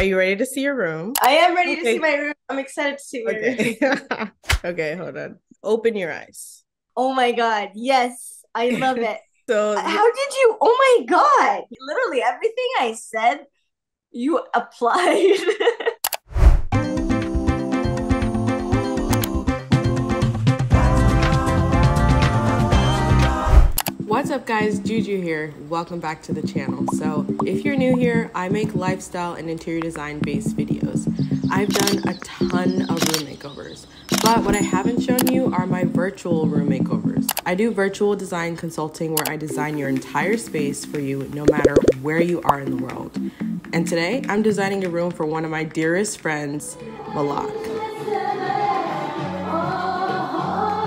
Are you ready to see your room? I am ready to Okay. see my room. I'm excited to see my room. Okay. Okay, hold on. Open your eyes. Oh my God. Yes, I love it. So How did you? Oh my God. Literally everything I said, you applied. what's up guys, Juju here. Welcome back to the channel. So if you're new here, I make lifestyle and interior design based videos. I've done a ton of room makeovers, but what I haven't shown you are my virtual room makeovers. I do virtual design consulting where I design your entire space for you no matter where you are in the world. And today I'm designing a room for one of my dearest friends, Malak.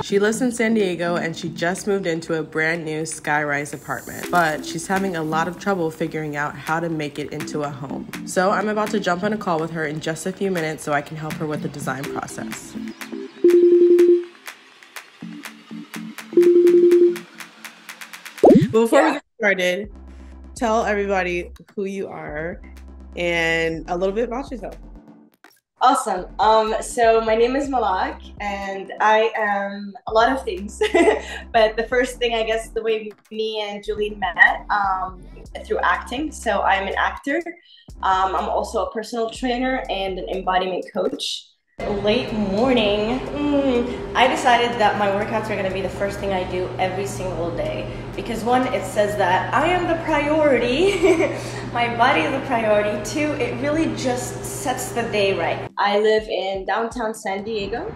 She lives in San Diego and she just moved into a brand new Skyrise apartment, but she's having a lot of trouble figuring out how to make it into a home. So I'm about to jump on a call with her in just a few minutes so I can help her with the design process. Before we get started, tell everybody who you are and a little bit about yourself. Awesome. So my name is Malak and I am a lot of things. But the first thing, I guess, the way me and Julene met through acting. So I'm an actor. I'm also a personal trainer and an embodiment coach. Late morning, I decided that my workouts are going to be the first thing I do every single day. Because one, it says that I am the priority, my body is the priority. Two, it really just sets the day right. I live in downtown San Diego.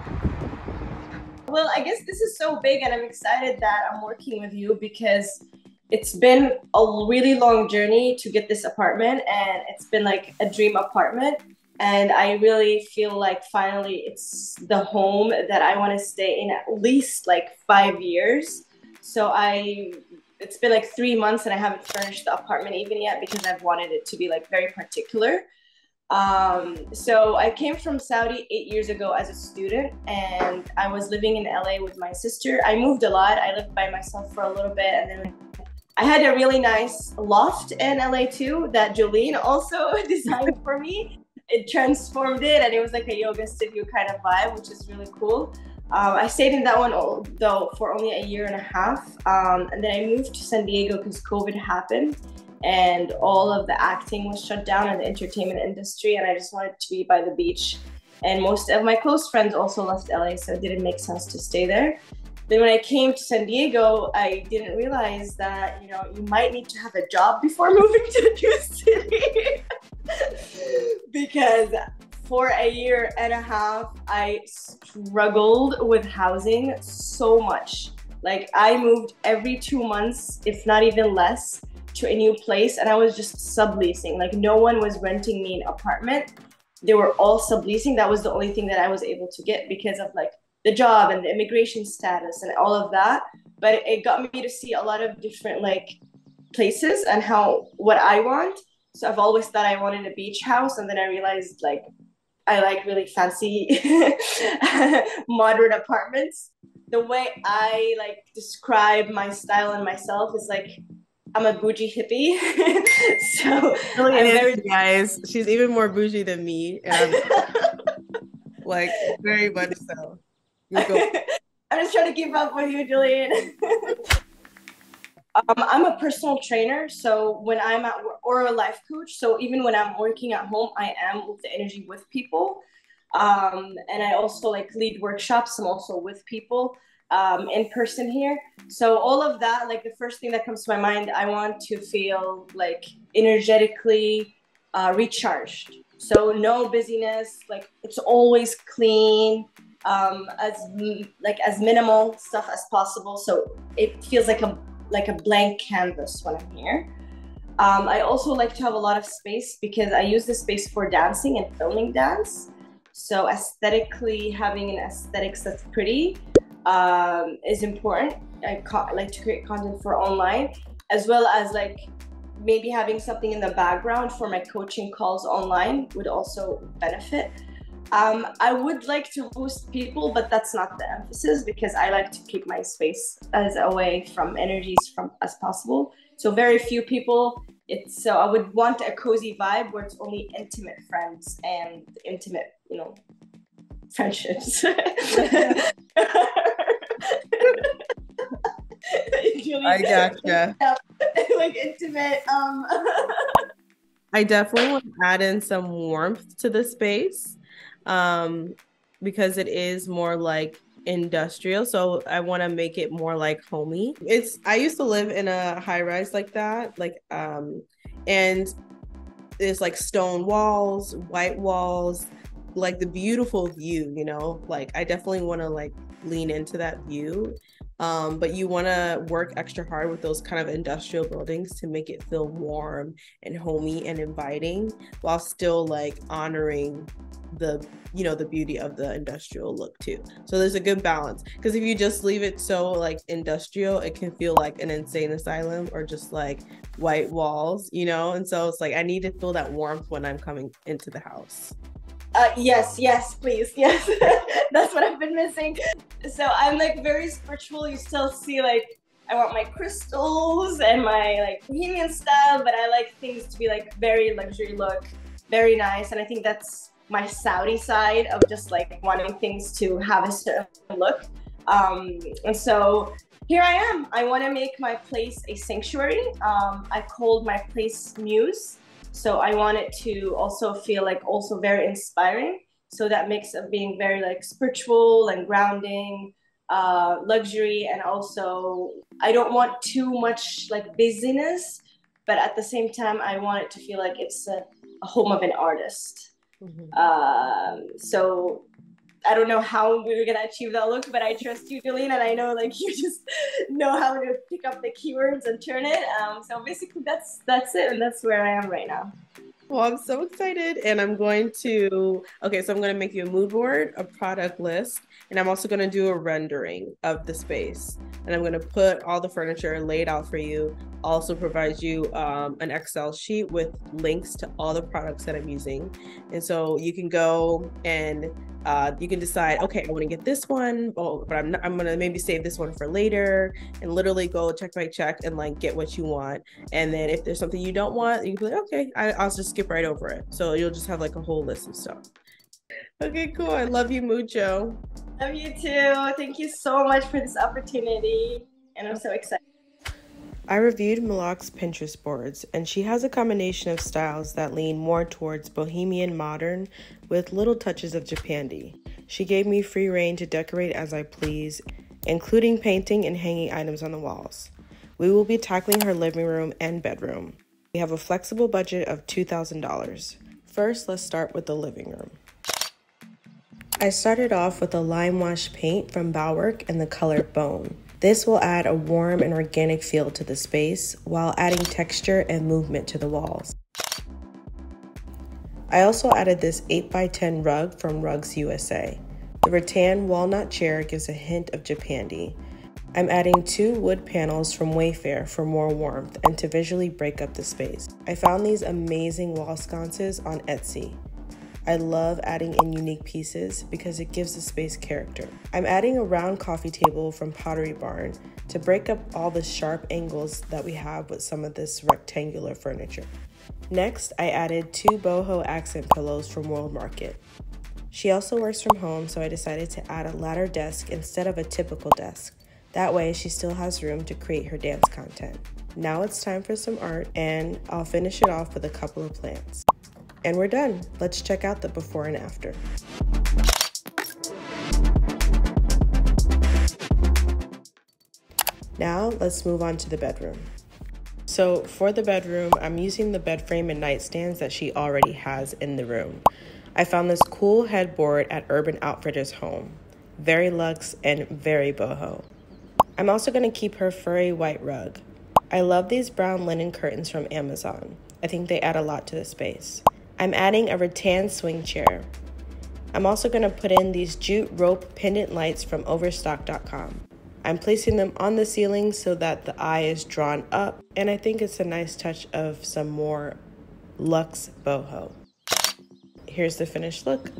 Well, I guess this is so big and I'm excited that I'm working with you because it's been a really long journey to get this apartment and it's been like a dream apartment. And I really feel like finally it's the home that I want to stay in at least like 5 years. So it's been like 3 months and I haven't furnished the apartment even yet because I've wanted it to be like very particular. So I came from Saudi 8 years ago as a student and I was living in LA with my sister. I moved a lot. I lived by myself for a little bit and then I had a really nice loft in LA too that Jolene also designed for me. It transformed it and it was like a yoga studio kind of vibe, which is really cool. I stayed in that one though for only a year and a half. And then I moved to San Diego because COVID happened and all of the acting was shut down in the entertainment industry and I just wanted to be by the beach. And most of my close friends also left LA, so it didn't make sense to stay there. Then when I came to San Diego, I didn't realize that, you might need to have a job before moving to a new city. Because for a year and a half, I struggled with housing so much. Like I moved every 2 months, if not even less, to a new place and I was just subleasing. Like no one was renting me an apartment. They were all subleasing. That was the only thing that I was able to get because of like the job and the immigration status and all of that. But it got me to see a lot of different like places and what I want. So I've always thought I wanted a beach house and then I realized like I like really fancy modern apartments. The way I like describe my style and myself is like I'm a bougie hippie. So Really I'm is, very guys. She's even more bougie than me. Like very much so. I'm just trying to keep up with you, Julian. I'm a personal trainer, so when I'm at work, or a life coach, so even when I'm working at home, I am with the energy with people. And I also like lead workshops. I'm also with people in person here. So all of that, like the first thing that comes to my mind, I want to feel like energetically recharged. So no busyness, like it's always clean, as minimal stuff as possible. So it feels like a blank canvas when I'm here. I also like to have a lot of space because I use this space for dancing and filming dance. So aesthetically, having an aesthetics that's pretty is important. I like to create content for online, as well as like maybe having something in the background for my coaching calls online would also benefit. I would like to host people, but that's not the emphasis because I like to keep my space as away from energies as possible. So very few people so I would want a cozy vibe where it's only intimate friends and intimate, friendships. I gotcha. Like intimate. I definitely want to add in some warmth to the space, because it is more like industrial. So I want to make it more like homey. I used to live in a high rise like that, and there's like stone walls, white walls, like the beautiful view, like I definitely want to like lean into that view. But you want to work extra hard with those kind of industrial buildings to make it feel warm and homey and inviting while still like honoring the beauty of the industrial look too. So there's a good balance, because if you just leave it so like industrial, it can feel like an insane asylum or just like white walls, and so it's like I need to feel that warmth when I'm coming into the house. Yes, please. Yes. That's what I've been missing. So I'm like very spiritual. You still see like I want my crystals and my like bohemian style, but I like things to be like very luxury look, very nice. And I think that's my Saudi side of just like wanting things to have a certain look. And so here I am. I want to make my place a sanctuary. I called my place Muse. So I want it to also feel like also very inspiring. So that mix of being very like spiritual and grounding, luxury, and also I don't want too much like busyness, but at the same time I want it to feel like it's a home of an artist. So I don't know how we're gonna achieve that look, but I trust you, Jolene, and I know like you just know how to pick up the keywords and turn it. So basically, that's it, and that's where I am right now. Well, I'm so excited, and I'm going to make you a mood board, a product list, and I'm also going to do a rendering of the space. And I'm going to put all the furniture laid out for you, also provide you an Excel sheet with links to all the products that I'm using. And so you can go and you can decide, okay, I want to get this one, but I'm going to maybe save this one for later, and literally go check by check and like get what you want. And then if there's something you don't want, you can be like, okay, I'll just skip right over it. So you'll just have like a whole list of stuff. Okay, cool. I love you mucho. Love you too. Thank you so much for this opportunity. And I'm so excited. I reviewed Malak's Pinterest boards, and she has a combination of styles that lean more towards bohemian modern with little touches of Japandi. She gave me free rein to decorate as I please, including painting and hanging items on the walls. We will be tackling her living room and bedroom. We have a flexible budget of $2,000. First, let's start with the living room. I started off with a lime wash paint from Bauwerk in the color Bone. This will add a warm and organic feel to the space while adding texture and movement to the walls. I also added this 8x10 rug from Rugs USA. The rattan walnut chair gives a hint of Japandi. I'm adding 2 wood panels from Wayfair for more warmth and to visually break up the space. I found these amazing wall sconces on Etsy. I love adding in unique pieces because it gives the space character. I'm adding a round coffee table from Pottery Barn to break up all the sharp angles that we have with some of this rectangular furniture. Next, I added 2 boho accent pillows from World Market. She also works from home, so I decided to add a ladder desk instead of a typical desk. That way, she still has room to create her dance content. Now it's time for some art, and I'll finish it off with a couple of plants. And we're done. Let's check out the before and after. Now let's move on to the bedroom. So for the bedroom, I'm using the bed frame and nightstands that she already has in the room. I found this cool headboard at Urban Outfitters Home. Very luxe and very boho. I'm also going to keep her furry white rug. I love these brown linen curtains from Amazon. I think they add a lot to the space. I'm adding a rattan swing chair. I'm also going to put in these jute rope pendant lights from Overstock.com. I'm placing them on the ceiling so that the eye is drawn up, and I think it's a nice touch of some more luxe boho. Here's the finished look.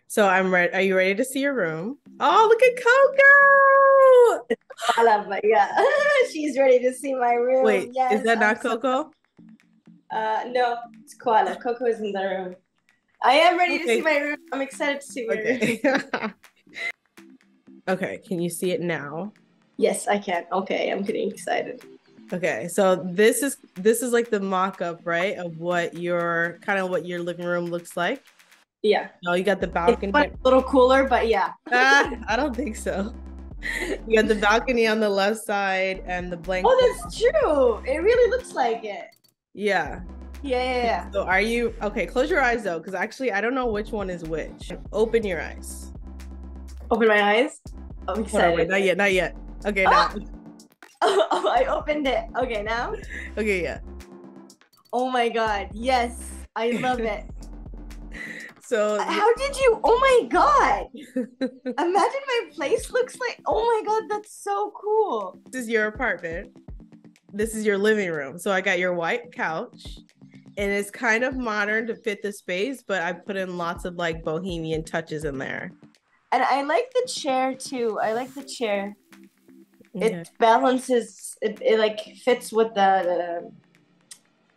So I'm ready. Are you ready to see your room? Oh, look at Coco! Koala, but yeah, she's ready to see my room. Wait, Yes, is that not Coco? no, it's Koala. Coco is in the room. I am ready to see my room. I'm excited to see my room. Okay, can you see it now? Yes, I can. Okay, I'm getting excited. Okay, so this is like the mock-up, right? Of what your living room looks like. Yeah. No, you got the balcony. It's a little cooler, but yeah. I don't think so. You got the balcony on the left side and the blank. Oh, that's true. It really looks like it. Yeah. Yeah. So are you okay? Close your eyes though, because actually I don't know which one is which. Open your eyes. Open my eyes. I'm excited. Wait, not yet. Okay, now. Oh, I opened it. Okay, now. Okay, yeah. Oh my God. Yes, I love it. So how did you? Oh my God. Imagine my place looks like. Oh my God, that's so cool. This is your apartment. This is your living room. So I got your white couch, and it's kind of modern to fit the space, but I put in lots of like bohemian touches in there. And I like the chair too. I like the chair. Okay. It balances. It like fits with the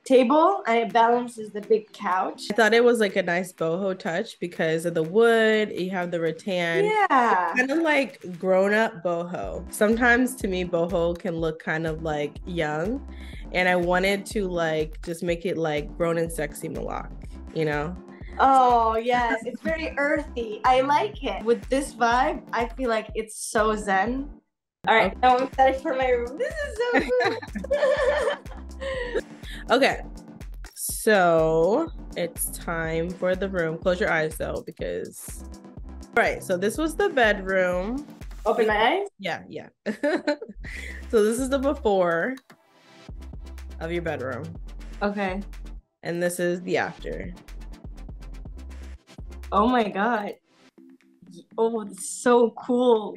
table, and it balances the big couch. I thought it was like a nice boho touch because of the wood. You have the rattan. Yeah. Kind of like grown-up boho. Sometimes to me, boho can look kind of like young, and I wanted to like just make it like grown and sexy Malak, you know? Oh yes, it's very earthy. I like it. With this vibe, I feel like it's so zen. All right, now I'm excited for my room. This is so cool. Okay, so it's time for the room. Close your eyes though, because all right, so this was the bedroom. Open my eyes? Yeah. So this is the before of your bedroom. Okay. And this is the after. Oh my God. Oh, it's so cool.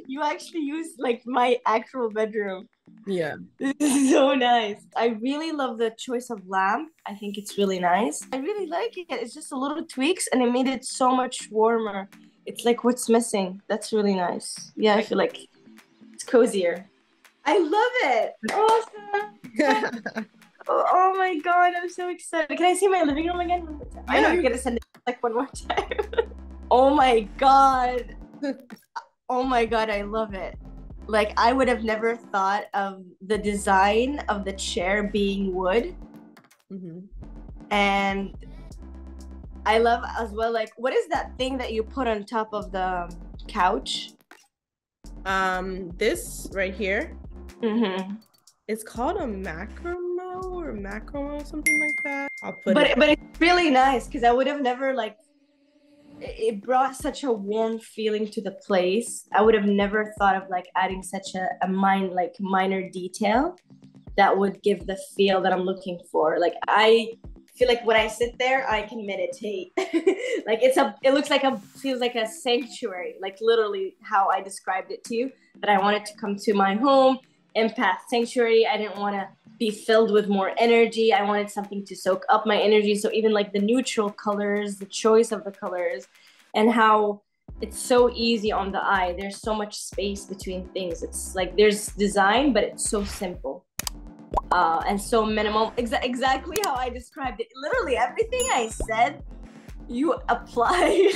You actually used like my actual bedroom. Yeah. This is so nice. I really love the choice of lamp. I think it's really nice. I really like it. It's just a little tweaks and it made it so much warmer. It's like what's missing. That's really nice. Yeah, I feel like it's cozier. I love it. Awesome. Oh my God, I'm so excited. Can I see my living room again? I know you're gonna send it like one more time. Oh my God. Oh my God, I love it. Like I would have never thought of the design of the chair being wood. Mm-hmm. And I love as well, like, what is that thing that you put on top of the couch? This right here. Mm-hmm. It's called a macramo, something like that. But it's really nice because I would have never like. It brought such a warm feeling to the place. I would have never thought of like adding such a minor detail that would give the feel that I'm looking for. Like I feel like when I sit there, I can meditate. Like feels like a sanctuary, like literally how I described it to you, that I wanted to come to my home, empath sanctuary. I didn't want to be filled with more energy. I wanted something to soak up my energy. So even like the neutral colors, the choice of the colors, and how it's so easy on the eye. There's so much space between things. It's like there's design, but it's so simple and so minimal. Exactly how I described it. Literally everything I said, you applied.